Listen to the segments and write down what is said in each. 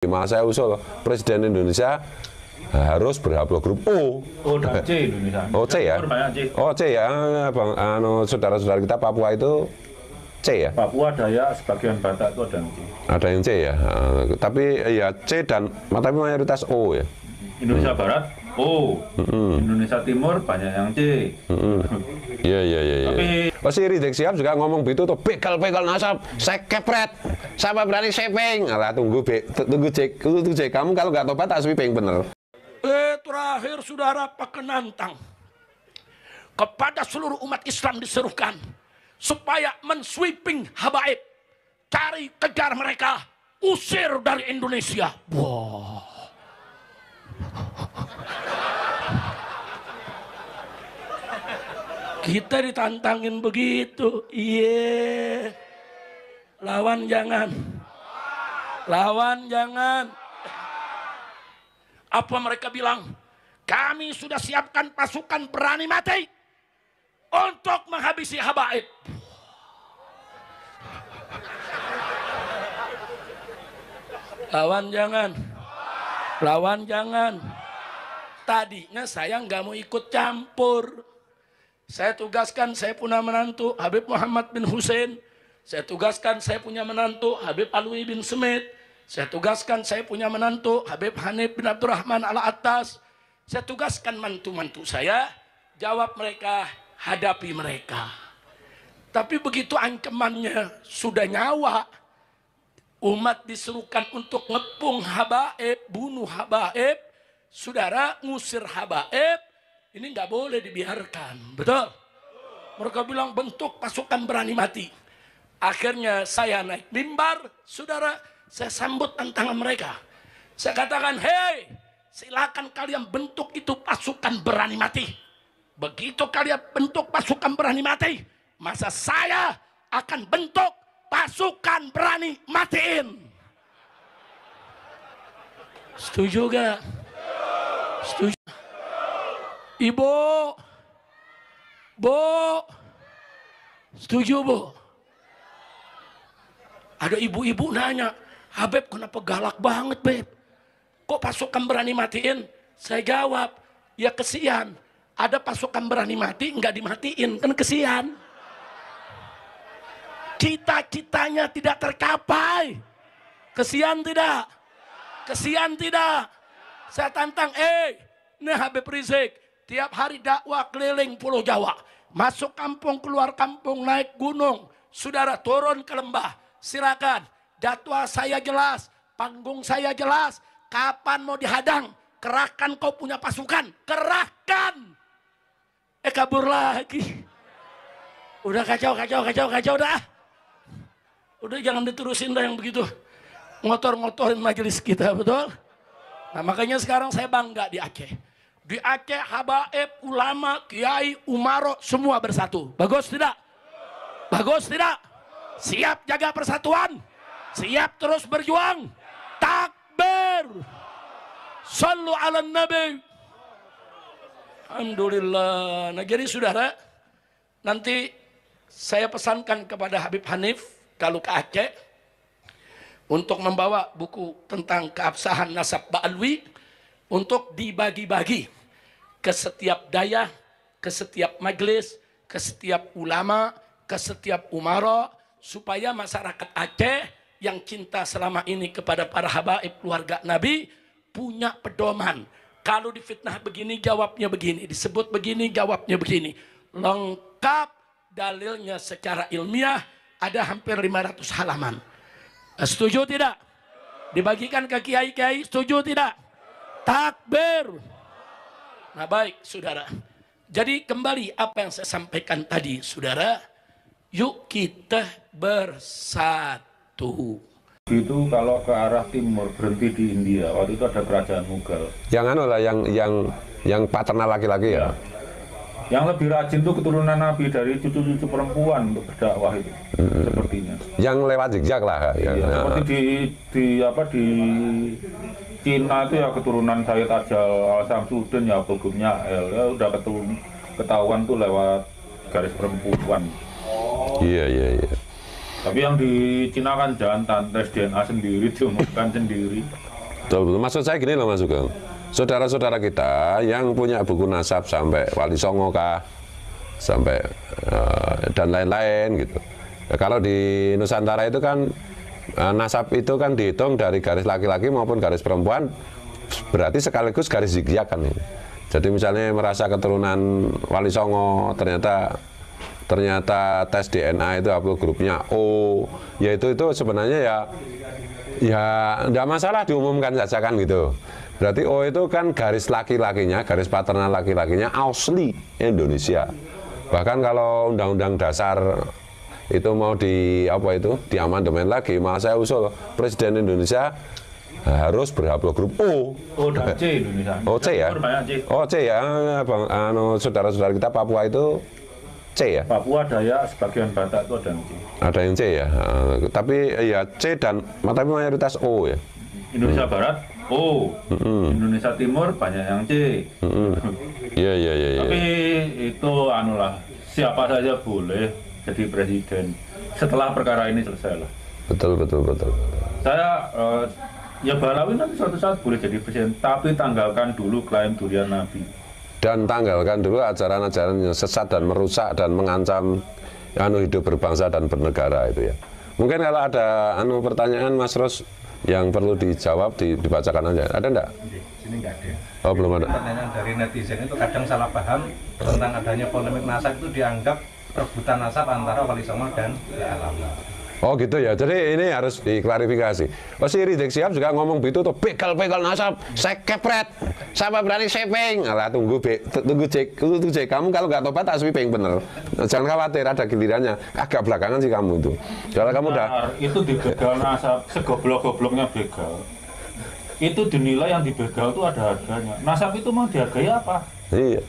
Masa saya usul Presiden Indonesia harus berhaplogrup O. Oh, dan C Indonesia. Oh, C ya? Oh, C ya, Bang. Saudara-saudara kita Papua itu C ya? Papua, Dayak, sebagian Batak itu ada yang C. Ada yang C ya? Tapi ya C dan tapi mayoritas O ya? Indonesia Barat, O. Indonesia Timur, banyak yang C. Iya. Tapi Si Rizik Syihab juga ngomong begitu tuh, begal nasab, saya kepret, siapa berani sweeping. Alah, tunggu Jack, kamu kalau nggak tobat tak sweeping bener. Terakhir saudara Pakenantang, kepada seluruh umat Islam diserukan supaya mensweeping habaib, cari kejar mereka, usir dari Indonesia. Wah. Kita ditantangin begitu, iya. Lawan jangan. Apa mereka bilang? Kami sudah siapkan pasukan berani mati untuk menghabisi habaib. Lawan jangan. Tadinya saya nggak mau ikut campur. Saya tugaskan saya punya menantu Habib Muhammad bin Hussein. Saya tugaskan saya punya menantu Habib Alwi bin Smith. Saya tugaskan saya punya menantu Habib Hanif bin Abdurrahman Al-Attas. Saya tugaskan mantu-mantu saya, jawab mereka, hadapi mereka. Tapi begitu ancamannya sudah nyawa, umat disuruhkan untuk ngepung habaib, bunuh habaib, saudara ngusir habaib, ini nggak boleh dibiarkan, betul? Mereka bilang bentuk pasukan berani mati. Akhirnya saya naik mimbar, saudara, saya sambut tantangan mereka. Saya katakan, hei, silakan kalian bentuk itu pasukan berani mati. Begitu kalian bentuk pasukan berani mati, masa saya akan bentuk pasukan berani matiin. Setuju gak? Setuju. Ibu, Bu, setuju Bu? Ada ibu-ibu nanya, Habib kenapa galak banget Beb? Kok pasukan berani matiin? Saya jawab, ya kesian. Ada pasukan berani mati, nggak dimatiin, kan kesian. Cita-citanya tidak tercapai. Kesian tidak? Kesian tidak? Saya tantang, ini Habib Rizik. Tiap hari dakwah keliling Pulau Jawa. Masuk kampung, keluar kampung, naik gunung. Saudara turun ke lembah. Silakan. Jadwal saya jelas. Panggung saya jelas. Kapan mau dihadang? Kerahkan kau punya pasukan. Kerahkan. Kabur lagi. Udah kacau dah. Udah jangan diterusin dah yang begitu. Ngotor-ngotorin majelis kita, betul? Nah makanya sekarang saya bangga di Aceh. Di Aceh, habaib, ulama, kiai, umaro, semua bersatu. Bagus tidak? Bagus tidak? Siap jaga persatuan? Siap terus berjuang? Takbir! Sallu ala nabi. Alhamdulillah. Nah jadi saudara, nanti saya pesankan kepada Habib Hanif, kalau ke Aceh, untuk membawa buku tentang keabsahan nasab Ba'alwi, untuk dibagi-bagi ke setiap daya, ke setiap majelis, ke setiap ulama, ke setiap umara, supaya masyarakat Aceh yang cinta selama ini kepada para habaib keluarga Nabi punya pedoman. Kalau difitnah begini, jawabnya begini. Disebut begini, jawabnya begini. Lengkap dalilnya secara ilmiah, ada hampir 500 halaman. Setuju tidak? Dibagikan ke kiai-kiai, setuju tidak? Takbir. Nah baik saudara, jadi kembali apa yang saya sampaikan tadi saudara, yuk kita bersatu. Itu kalau ke arah timur berhenti di India, waktu itu ada kerajaan Mughal. Yang anu lah, yang paternal laki-laki ya. Yang lebih rajin itu keturunan Nabi, dari cucu-cucu perempuan untuk berdakwah itu, sepertinya. Yang lewat zigzag lah. Iya, seperti di Cina itu ya keturunan Sayyid Ajal Al-Samsudin ya, Bogumnya ya udah ketahuan tuh lewat garis perempuan. Iya. Tapi yang di Cina kan jantan, tes DNA sendiri, diumumkan sendiri. Betul. Maksud saya gini loh Mas Sugeng. Saudara-saudara kita yang punya buku nasab sampai Wali Songo kah, sampai dan lain-lain gitu. Ya, kalau di Nusantara itu kan nasab itu kan dihitung dari garis laki-laki maupun garis perempuan, berarti sekaligus garis zigzag kan ini. Jadi misalnya merasa keturunan Wali Songo, ternyata tes DNA itu haplogrupnya O, ya itu sebenarnya ya enggak masalah diumumkan saja kan gitu. Berarti O itu kan garis laki-lakinya, garis paternal laki-lakinya asli Indonesia. Bahkan kalau Undang-Undang Dasar itu mau diamandemen lagi, malah saya usul Presiden Indonesia harus berhaplogrup O. O dan C Indonesia. Oh C ya? Oh C ya, Bang, saudara-saudara kita Papua itu C ya? Papua, Dayak, sebagian Batak itu ada yang C. Ada yang C ya, tapi ya C tapi mayoritas O ya. Indonesia Barat O, Indonesia Timur banyak yang C. Iya. Tapi itu siapa saja boleh jadi presiden setelah perkara ini selesai lah. Betul. Saya ya Balawi nanti suatu saat boleh jadi presiden, tapi tanggalkan dulu klaim durian Nabi. Dan tanggalkan dulu ajaran-ajaran yang sesat dan merusak dan mengancam hidup berbangsa dan bernegara itu ya. Mungkin kalau ada pertanyaan Mas Ros yang perlu dijawab dibacakan aja. Ada enggak? Di sini enggak ada. Oh, belum ada. Pertanyaan dari netizen itu kadang salah paham tentang adanya polemik nasab, itu dianggap rebutan nasab antara Wali Songo dan Alawi. Oh gitu ya, jadi ini harus diklarifikasi. Oh si Rizik Syihab juga ngomong begitu tuh, begal nasab, saya kepret, siapa berani sepeng. Alah tunggu cek, kamu kalau nggak tobat tak sweeping bener. Jangan khawatir, ada gilirannya. Agak belakangan sih kamu itu. Kalau kamu udah itu dibegal nasab, segoblok-gobloknya begal. Itu dinilai yang dibegal itu ada harganya. Nasab itu mau dihargai apa? Iya.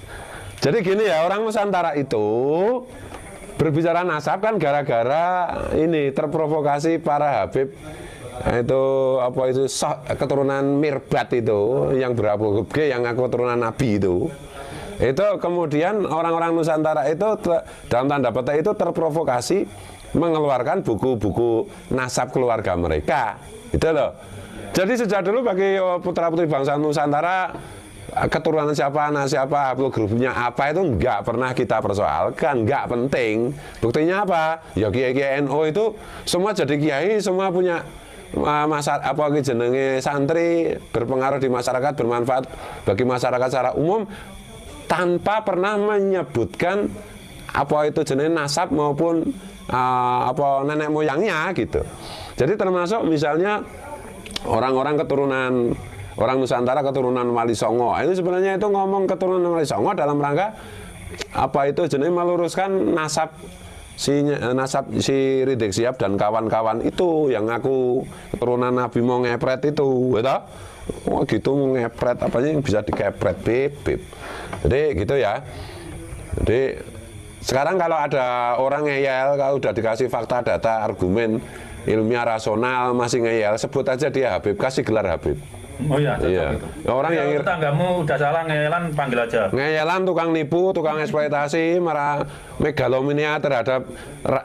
Jadi gini ya, orang Nusantara itu berbicara nasab kan gara-gara ini terprovokasi para Habib itu keturunan Mirbat itu yang berhaplogrup G yang keturunan Nabi itu kemudian orang-orang Nusantara itu dalam tanda petik itu terprovokasi mengeluarkan buku-buku nasab keluarga mereka itu loh. Jadi sejak dulu bagi putra-putri bangsa Nusantara keturunan siapa, anak siapa, haplogrupnya apa itu nggak pernah kita persoalkan, nggak penting. Buktinya apa? Ya kiai NU itu semua jadi kiai, semua punya jenenge santri, berpengaruh di masyarakat, bermanfaat bagi masyarakat secara umum tanpa pernah menyebutkan jenenge nasab maupun nenek moyangnya gitu. Jadi termasuk misalnya orang-orang keturunan orang Nusantara keturunan Wali Songo. Itu sebenarnya itu ngomong keturunan Wali Songo dalam rangka jenenge meluruskan nasab si Rizik Syihab dan kawan-kawan itu yang ngaku keturunan Nabi mau ngepret itu, gitu. Oh gitu mau ngepret yang bisa dikepret beb. Jadi gitu ya. Jadi sekarang kalau ada orang ngeyel, kalau udah dikasih fakta, data, argumen ilmiah rasional masih ngeyel, sebut aja dia Habib, kasih gelar Habib. Oh iya, iya. Itu. Orang yang tetanggamu udah salah ngeyelan, panggil aja. Ngeyelan, tukang nipu, tukang eksploitasi, marah megalomania terhadap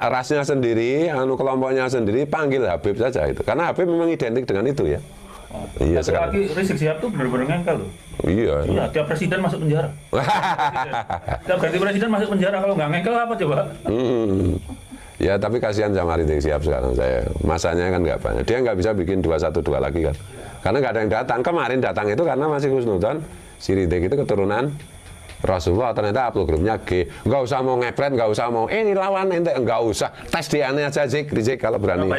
rasnya sendiri, kelompoknya sendiri, panggil Habib saja itu. Karena Habib memang identik dengan itu ya. Oh. Iya sekarang. Lagi Rizik Syihab tuh benar-benar ngengkel loh. Iya. Iya, tiap presiden masuk penjara. Tiap ganti presiden masuk penjara, kalau nggak ngengkel apa coba? Ya tapi kasihan sama Rizik Syihab sekarang saya. Masanya kan nggak banyak. Dia nggak bisa bikin 212 lagi kan. Karena nggak ada yang datang. Kemarin datang itu karena masih husnudzon. Si Rizik itu keturunan Rasulullah, ternyata haplogrupnya G. Nggak usah mau ngepret, nggak usah mau ini lawan ente, nggak usah. Tes DNA aja Rizik kalau berani.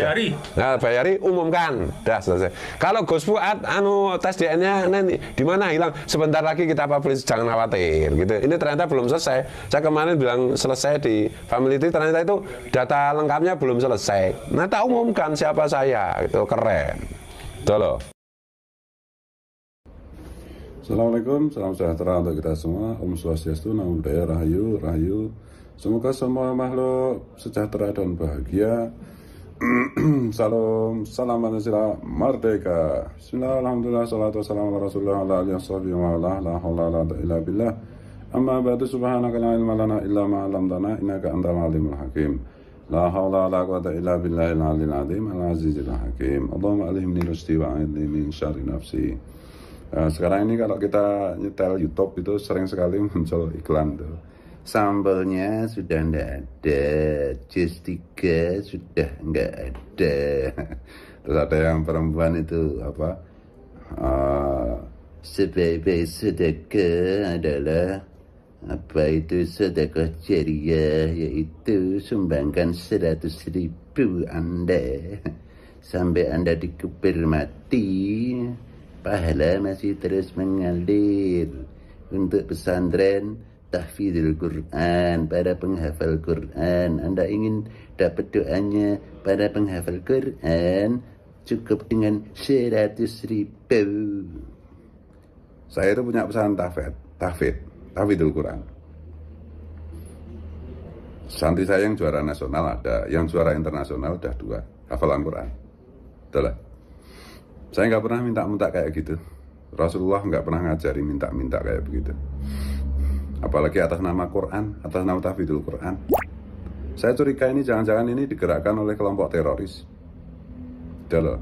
Bayari umumkan. Dah selesai. Kalau Gus Fuad tes DNA nanti di mana hilang? Sebentar lagi kita publish, jangan khawatir gitu. Ini ternyata belum selesai. Saya kemarin bilang selesai di Family Tree, ternyata itu data lengkapnya belum selesai. Nah, tak umumkan siapa saya, itu keren. Tuh loh. Assalamualaikum, salam sejahtera untuk kita semua. Om Swastiastu, Namo Buddhaya, Rahayu, Rahayu. Semoga semua makhluk sejahtera dan bahagia. Salam Pancasila Merdeka. Bismillah, alhamdulillah, salatu wassalamu ala rasulullah, ala alihi washabihi wa ala la hawla wa la quwwata illa billah. Amma ba'du, subhanaka la ilma lana illa ma 'allamtana innaka antal alimul hakim. La haula wala quwata illa billahil aliyil azim al-azizil hakim. Allahumma alhimni rusdi wa a'idni min syarri nafsi. Sekarang ini kalau kita nyetel YouTube itu sering sekali muncul iklan tuh. Sambalnya sudah enggak ada, jus 3 sudah enggak ada. Terus ada yang perempuan itu apa? Sebaik-baik sedekah adalah apa itu sedekah jariah, yaitu sumbangkan 100.000 Anda sampai Anda dikubur mati, pahala masih terus mengalir untuk pesantren tahfidzul Quran, para penghafal Quran. Anda ingin dapat doanya para penghafal Quran, cukup dengan 100.000. Saya itu punya pesan tahfidzul Quran. Santri saya yang juara nasional ada, yang juara internasional udah 2 hafalan Quran. Itulah. Saya nggak pernah minta-minta kayak gitu. Rasulullah nggak pernah ngajari minta-minta kayak begitu. Apalagi atas nama Quran, atas nama tahfidzul Quran. Saya curiga ini jangan-jangan ini digerakkan oleh kelompok teroris.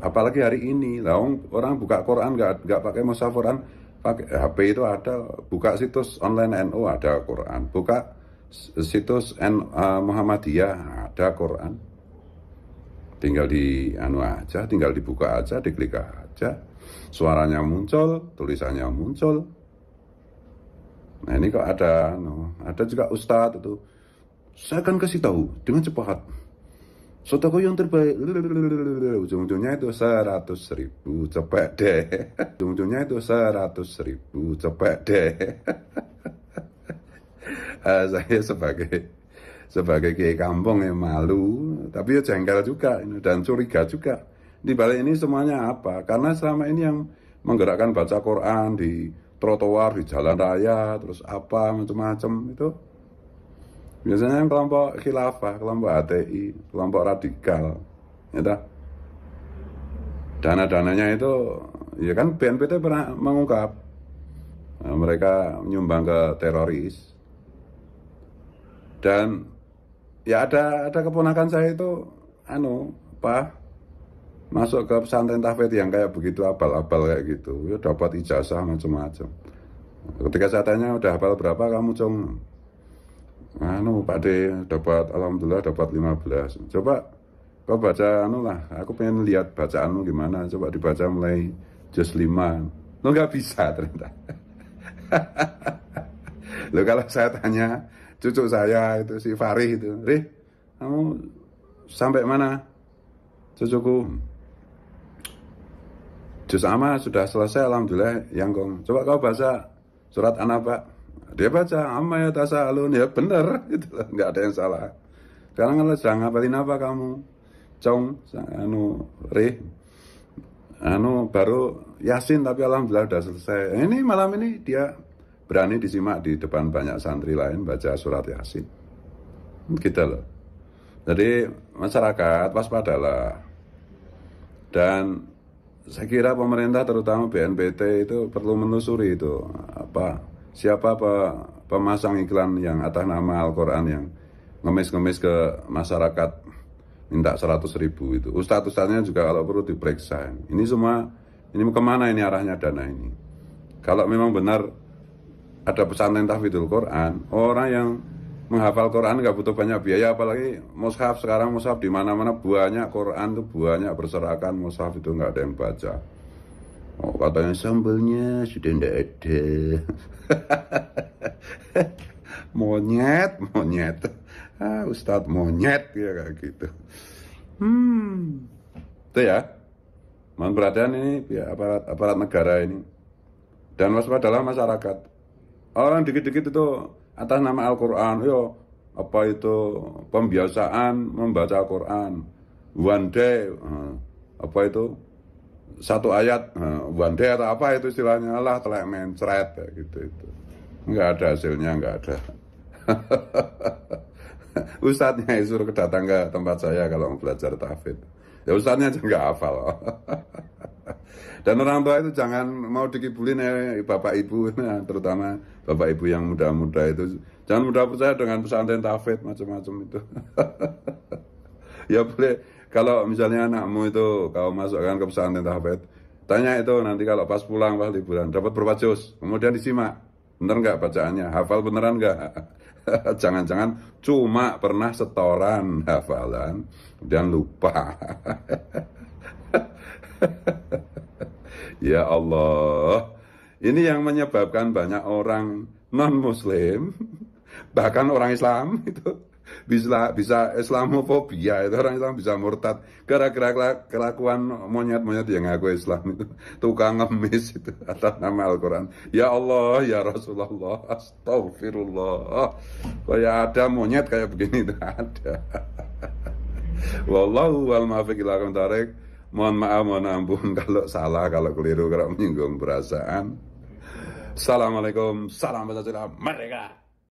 Apalagi hari ini, orang buka Quran nggak pakai mushaf Quran, pakai HP itu ada, buka situs online NU ada Quran, buka situs Muhammadiyah ada Quran. Tinggal tinggal dibuka aja, diklik aja, suaranya muncul, tulisannya muncul. Nah ini kok ada juga ustadz itu, saya akan kasih tahu dengan cepat. Sotoku yang terbaik, ujung-ujungnya itu 100.000, cepet deh. Ujung-ujungnya itu 100.000, cepet deh. Saya sebagai kiai kampung yang malu, tapi ya jengkel juga dan curiga juga. Di balik ini semuanya apa? Karena selama ini yang menggerakkan baca Quran di trotoar, di jalan raya, terus apa macam-macam itu. Biasanya yang kelompok khilafah, kelompok HTI, kelompok radikal, ya. Dana-dananya itu, ya kan BNPT pernah mengungkap, mereka menyumbang ke teroris. Dan ya ada keponakan saya itu, masuk ke pesantren tahfidz yang kayak begitu, abal-abal kayak gitu, ya dapat ijazah macam-macam. Ketika saya tanya, udah hafal berapa kamu, Cung? Pak D dapat, alhamdulillah dapat 15. Coba kau baca aku pengen lihat bacaanmu gimana. Coba dibaca mulai juz 5. Lo nggak bisa ternyata. Lo kalau saya tanya cucu saya itu si Farih itu, Rih, kamu sampai mana? Cucuku, juz amma sudah selesai, alhamdulillah. Yang coba kau baca surat An-Naba. Dia baca amma ya tasa'alun, ya bener gitu loh, nggak ada yang salah. Sekarang kalau sedang ngapalin apa kamu, Cong, Rih, baru Yasin tapi alhamdulillah udah selesai. Ini malam ini dia berani disimak di depan banyak santri lain baca surat Yasin, gitu loh. Jadi masyarakat waspadalah. Dan saya kira pemerintah terutama BNPT itu perlu menelusuri itu siapa pemasang iklan yang atas nama Al-Quran yang ngemis-ngemis ke masyarakat minta 100.000 itu. Ustadz-ustadznya juga kalau perlu diperiksa. Ini semua, ini kemana ini arahnya dana ini? Kalau memang benar ada pesantren tahfidzul Quran, orang yang menghafal Quran nggak butuh banyak biaya, apalagi mushaf. Sekarang mushaf di mana-mana banyak, Quran tuh banyak berserakan, mushaf itu nggak ada yang baca. Katanya sambelnya sudah ndak ada. monyet Ustadz monyet ya kayak gitu. Itu ya, mohon perhatian ini ya, aparat negara ini, dan waspadalah masyarakat. Orang dikit-dikit itu atas nama Al-Quran, apa itu pembiasaan membaca Al-Quran, one day, apa itu satu ayat, one day atau apa itu istilahnya, lah telek mencret gitu itu. Nggak ada hasilnya, nggak ada. Ustadznya suruh datang ke tempat saya kalau mau belajar tahfidz. Ya ustadznya aja nggak hafal. Dan orang tua itu jangan mau dikibulin bapak ibu, terutama bapak ibu yang muda-muda itu. Jangan mudah percaya dengan pesantren tahfidz macam-macam itu. Ya boleh, kalau misalnya anakmu itu kau masukkan ke pesantren tahfidz, tanya itu nanti kalau pas pulang pas liburan dapat berapa juz, kemudian disimak, bener nggak bacaannya, hafal beneran nggak? Jangan-jangan cuma pernah setoran hafalan, kemudian lupa. Ya Allah, ini yang menyebabkan banyak orang non-Muslim, bahkan orang Islam itu bisa Islamofobia, itu orang Islam bisa murtad gara-gara kelakuan monyet-monyet yang ngaku Islam itu, tukang ngemis itu atas nama Al-Quran. Ya Allah, ya Rasulullah, astagfirullah, kayak ada monyet kayak begini, itu ada. Wallahu wal muwaffiq ila aqwamit thoriq. Mohon maaf, mohon ampun kalau salah, kalau keliru, kalau menyinggung perasaan. Assalamualaikum, salam Pancasila, merdeka.